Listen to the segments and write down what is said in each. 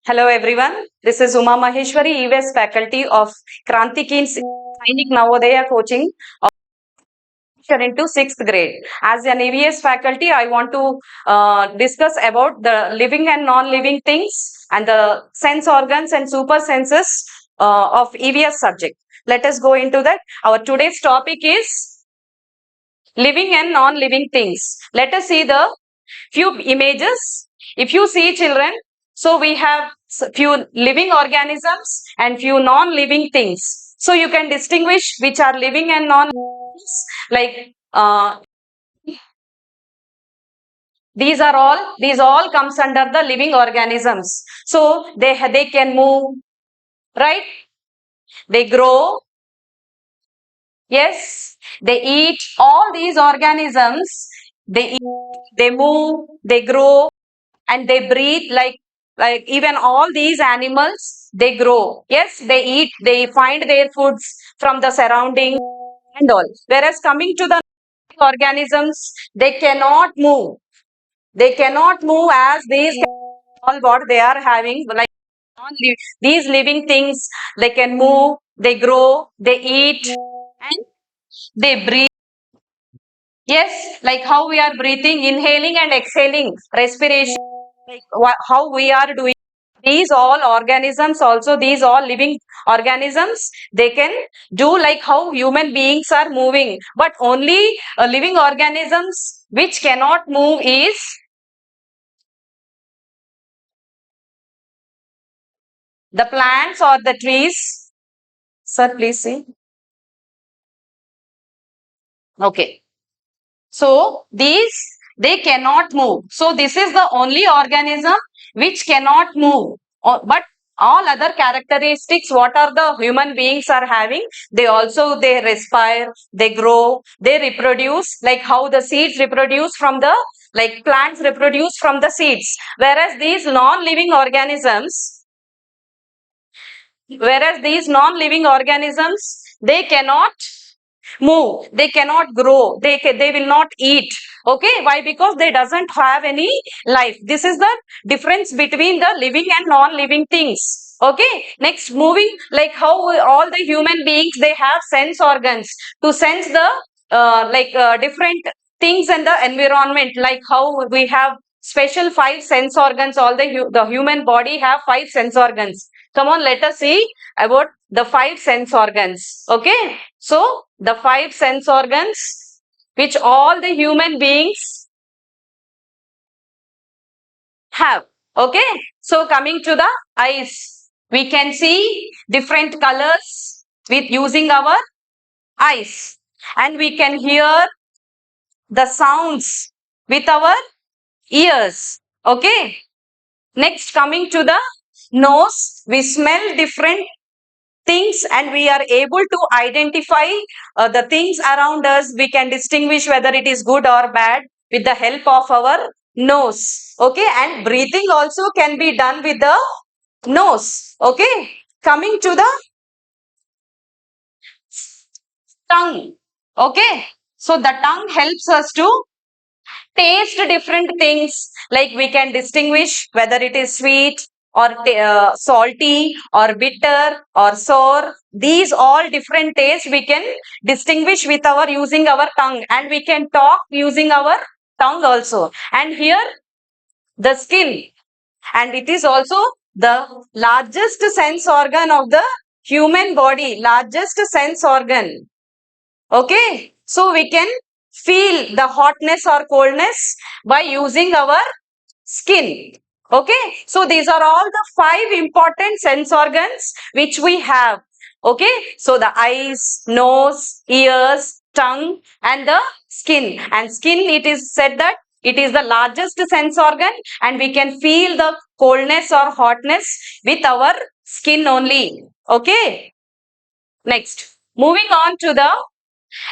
Hello everyone. This is Uma Maheshwari, EVS faculty of Kranthi Sainik Navodaya coaching into 6th grade. As an EVS faculty, I want to discuss about the living and non-living things and the sense organs and super senses of EVS subject. Let us go into that. Our today's topic is living and non-living things. Let us see the few images. If you see children, so we have few living organisms and few non-living things. So you can distinguish which are living and non-living, like these all comes under the living organisms. So they can move, right? They grow, yes, they eat. All these organisms, they eat, they move, they grow, and they breathe. Like even all these animals, they grow, yes, they eat, they find their foods from the surrounding and all. Whereas coming to the organisms, they cannot move, as these all what they are having, like these living things, they can move, they grow, they eat, and they breathe. Yes, like how we are breathing, inhaling and exhaling, respiration, like how we are doing. These all organisms, also these all living organisms, they can do like how human beings are moving. But only living organisms which cannot move is the plants or the trees. Sir, please see. Okay. So these, they cannot move. So this is the only organism which cannot move. But all other characteristics what are the human beings are having, they respire, they grow, they reproduce, like how the seeds reproduce from the, like plants reproduce from the seeds. Whereas these non-living organisms, they cannot move, they cannot grow, they will not eat. Okay, why? Because they doesn't have any life. This is the difference between the living and non-living things. Okay, next, moving, like how all the human beings, they have sense organs to sense the different things in the environment, like how we have special 5 sense organs. All the human body have 5 sense organs. Come on, let us see about the 5 sense organs. Okay, so the 5 sense organs which all the human beings have. Okay, so coming to the eyes, we can see different colors with using our eyes, and we can hear the sounds with our ears. Okay, next, coming to the nose, we smell different things and we are able to identify the things around us. We can distinguish whether it is good or bad with the help of our nose. Okay, and breathing also can be done with the nose. Okay, coming to the tongue. Okay, so the tongue helps us to taste different things, like we can distinguish whether it is sweet or salty or bitter or sour. These all different tastes we can distinguish with our using our tongue, and we can talk using our tongue also. And here the skin, and it is also the largest sense organ of the human body, largest sense organ. Okay, so we can feel the hotness or coldness by using our skin. Okay, so these are all the 5 important sense organs which we have. Okay, so the eyes, nose, ears, tongue, and the skin. And skin, it is said that it is the largest sense organ, and we can feel the coldness or hotness with our skin only. Okay, next, moving on to the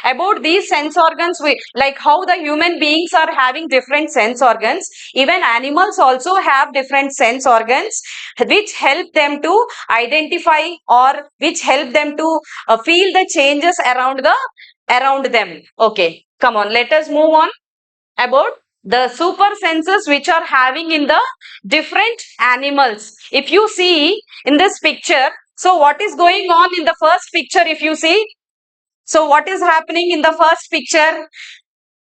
about these sense organs, we like how the human beings are having different sense organs. Even animals also have different sense organs which help them to identify, or which help them to feel the changes around them. Okay, come on, let us move on about The super senses which are having in the different animals. If you see in this picture, so what is going on in the first picture? If you see, so what is happening in the first picture?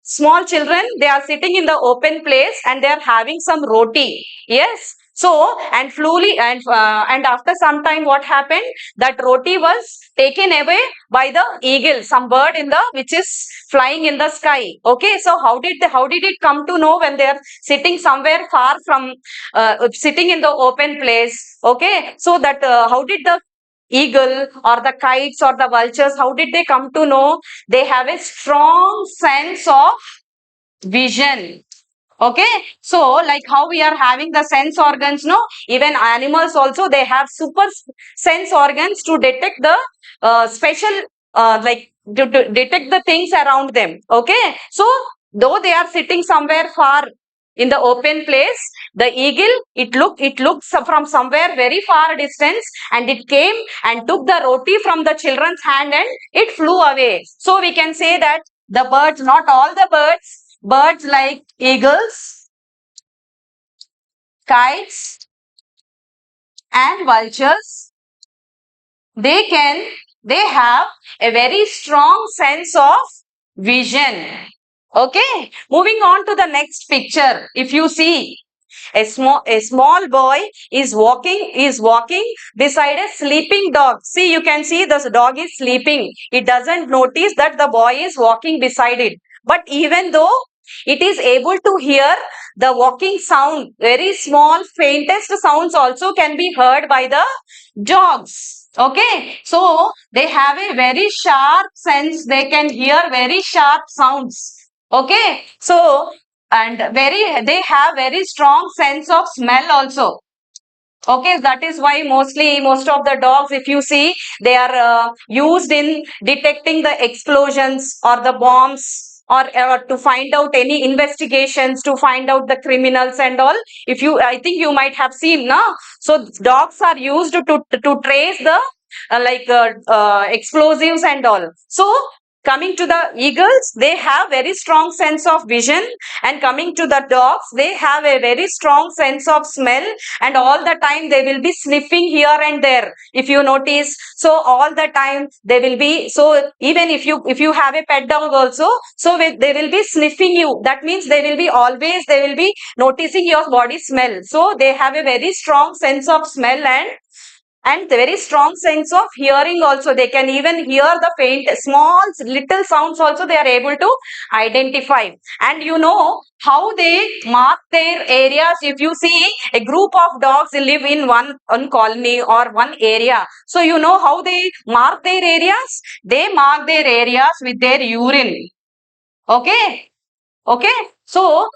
Small children, they are sitting in the open place and they are having some roti. Yes. So, and slowly, and after some time, what happened? That roti was taken away by the eagle, some bird in the which is flying in the sky. Okay. So how did it come to know when they are sitting somewhere far from sitting in the open place? Okay. So that how did the eagle or the kites or the vultures, how did they come to know? They have a strong sense of vision. Okay, so like how we are having the sense organs, no, even animals also, they have super sense organs to detect the special like to detect the things around them. Okay, so though they are sitting somewhere far in the open place, the eagle, it looked from somewhere very far distance, and it came and took the roti from the children's hand and it flew away. So we can say that the birds, not all the birds like eagles, kites and vultures, they can, they have a very strong sense of vision. Okay, moving on to the next picture. If you see, a small boy is walking beside a sleeping dog. See, you can see this dog is sleeping. It doesn't notice that the boy is walking beside it. But even though it is able to hear the walking sound, very small faintest sounds also can be heard by the dogs. Okay, so they have a very sharp sense. They can hear very sharp sounds. Okay, so and they have very strong sense of smell also. Okay, that is why most of the dogs, if you see, they are used in detecting the explosions or the bombs, or to find out any investigations, to find out the criminals and all. If you, I think you might have seen, no? So dogs are used to trace the explosives and all. So coming to the eagles, they have very strong sense of vision, and coming to the dogs, they have a very strong sense of smell, and all the time they will be sniffing here and there, if you notice. So all the time they will be, so even if you have a pet dog also, so they will be sniffing you. That means they will be always, they will be noticing your body smell. So they have a very strong sense of smell, and very strong sense of hearing also. They can even hear the faint small little sounds also, they are able to identify. And you know how they mark their areas. If you see, a group of dogs live in one colony or one area, so you know how they mark their areas. They mark their areas with their urine. Okay, okay, so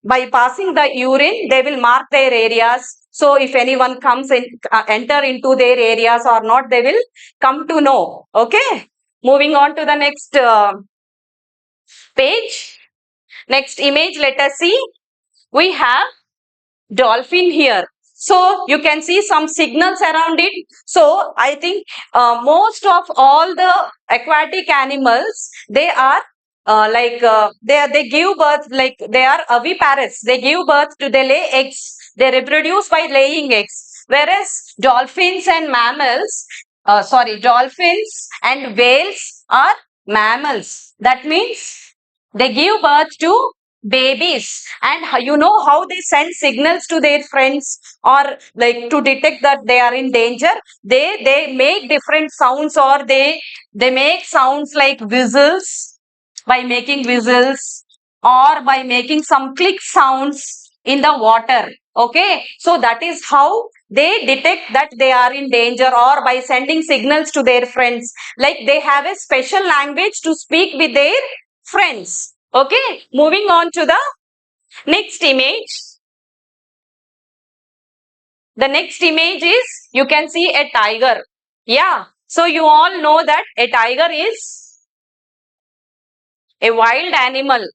by passing the urine, they will mark their areas. So if anyone comes in, enter into their areas or not, they will come to know. Okay, moving on to the next page, next image. Let us see. We have dolphin here. So you can see some signals around it. So I think most of all the aquatic animals, they are they give birth, like they are oviparous. They give birth to, they lay eggs. They reproduce by laying eggs. Whereas dolphins and mammals, dolphins and whales are mammals. That means they give birth to babies, and you know how they send signals to their friends, or like to detect that they are in danger. They make different sounds, or they make sounds like whistles, by making whistles, or by making some click sounds in the water. Okay, so that is how they detect that they are in danger, or by sending signals to their friends. Like they have a special language to speak with their friends. Okay, moving on to the next image. The next image is, you can see a tiger. Yeah, so you all know that a tiger is a wild animal,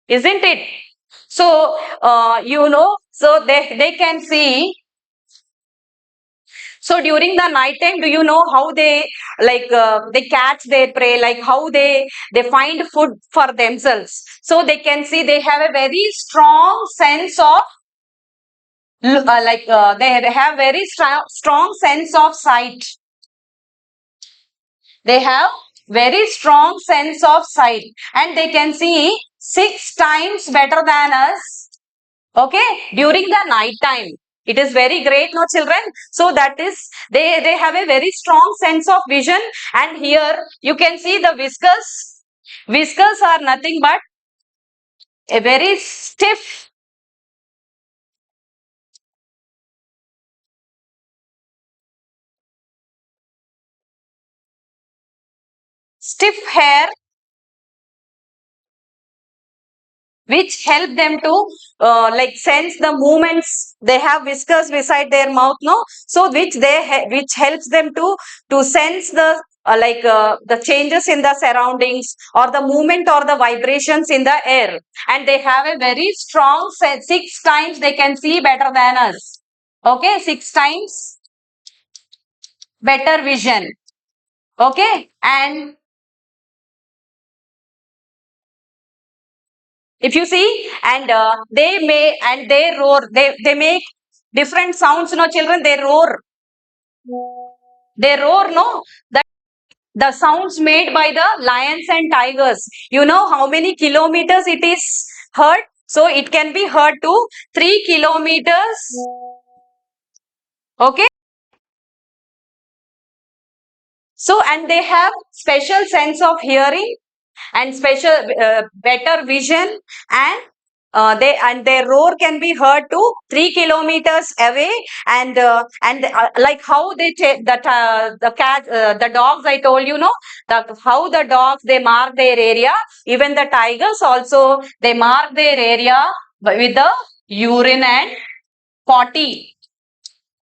isn't it? So, so they can see, So during the night time, do you know how they they catch their prey, like how they find food for themselves? So they can see they have a very strong sense of they have very strong sense of sight. They have very strong sense of sight, and they can see 6 times better than us. Okay, during the night time. It is very great, no children? So that is, they have a very strong sense of vision. And here you can see the whiskers. Whiskers are nothing but a very stiff hair which help them to sense the movements. They have whiskers beside their mouth, no? So which helps them to sense the changes in the surroundings, or the movement or the vibrations in the air. And they have a very strong sense. 6 times they can see better than us. Okay, 6 times better vision. Okay, and if you see, and they roar. They make different sounds, no children? They roar. They roar, no? That the sounds made by the lions and tigers. You know how many kilometers it is heard? So it can be heard to 3 kilometers. Okay. So, and they have special sense of hearing and special better vision, and their roar can be heard to 3 kilometers away. And like how they the cat the dogs, I told you, no, how the dogs, they mark their area. Even the tigers also, they mark their area with the urine and potty.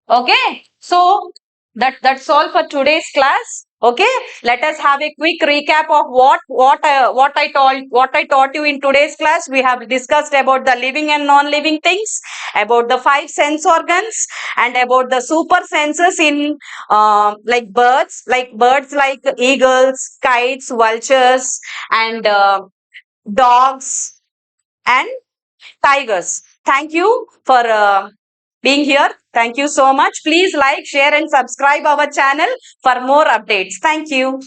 Okay, so that's all for today's class. Okay, let us have a quick recap of what I taught you in today's class. We have discussed about the living and non-living things, about the 5 sense organs, and about the super senses in like birds like eagles, kites, vultures, and dogs and tigers. Thank you for being here. Thank you so much. Please like, share, and subscribe our channel for more updates. Thank you.